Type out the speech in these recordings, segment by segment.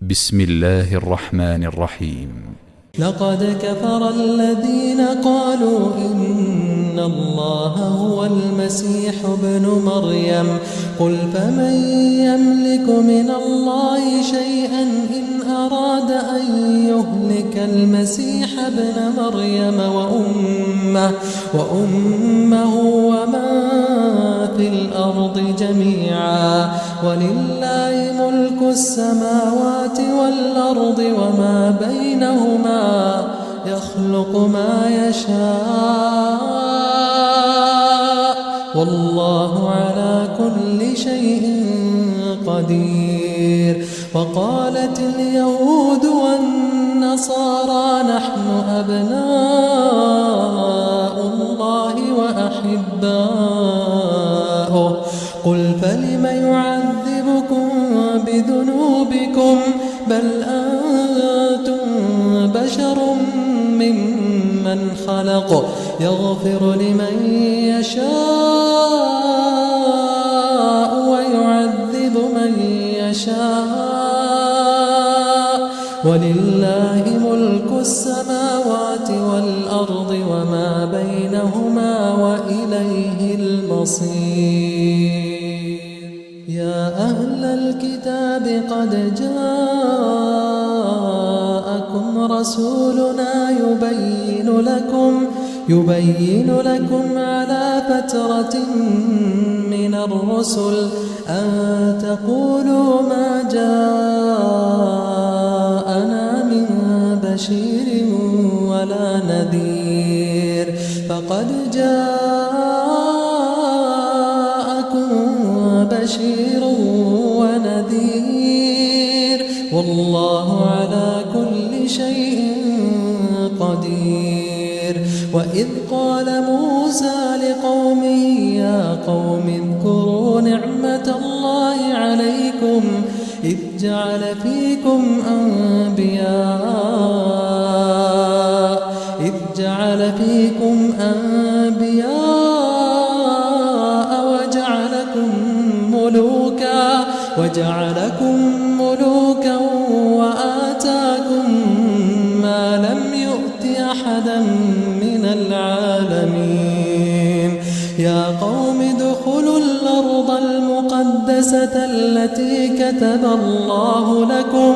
بسم الله الرحمن الرحيم. لقد كفر الذين قالوا إن الله هو المسيح ابن مريم قل فمن يملك من الله شيئا إن أراد أن يهلك المسيح ابن مريم وأمه ومن في الأرض جميعا ولله ملك السماوات والأرض وما بينهما يخلق ما يشاء والله على كل شيء قدير. وقالت اليهود والنصارى نحن أبناء الله وأحباؤه قل فلم يعذبكم بذنوبكم بل أنتم بشر ممن خلق يغفر لمن يشاء ويعذب من يشاء ولله ملك السماوات والأرض وما بينهما وإليه المصير. يا أهل الكتاب قد جاءكم رسولنا يبين لكم على فترة من الرسل أن تقولوا ما جاءنا من بشير ولا نذير فقد جاءكم بشير ونذير والله على كل شيء قدير. وإذ قال موسى لقومه يا قوم اذكروا نعمة الله عليكم إذ جعل فيكم أنبياء وجعلكم ملوكا وآتاكم ما لم يؤت أحدا من العالمين. يا قوم ادخلوا الأرض المقدسة التي كتب الله لكم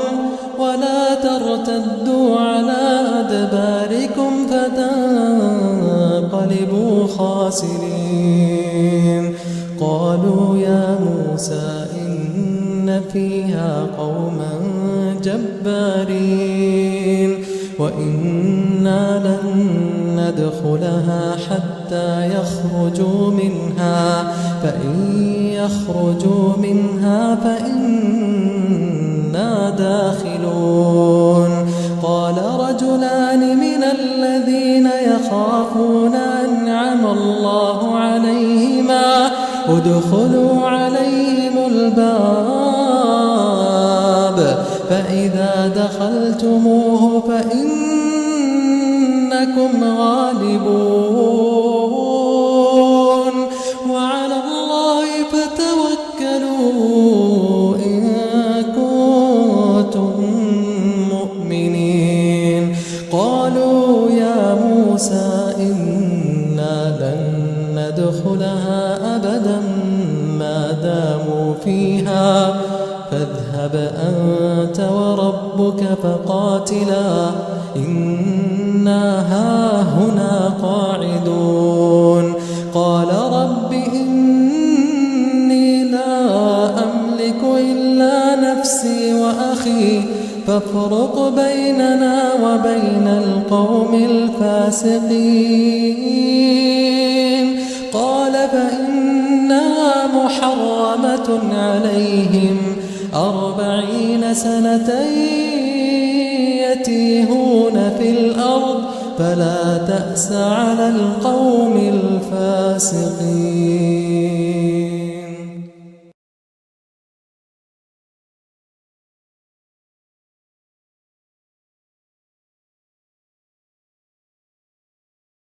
ولا ترتدوا على أدباركم فتنقلبوا خاسرين. قالوا يا موسى إن فيها قوما جبارين وإنا لن ندخلها حتى يخرجوا منها فإن يخرجوا منها فإنا داخلون. قال رجلان من الذين يخافون أنعم الله عليهما ادخلوا عليهم الباب فإذا دخلتموه فإنكم غالبون وعلى الله فتوكلوا إن كنتم مؤمنين. قالوا يا موسى إنا لن ندخلها أبدا ما داموا فيها فاذهب أنت وربك فقاتلا إنا هاهنا قاعدون. قال رب إني لا أملك إلا نفسي وأخي فافرق بيننا وبين القوم الفاسقين. قال فإنها محرمة عليهم 40 سنة يتيهون في الأرض فلا تأس على القوم الفاسقين.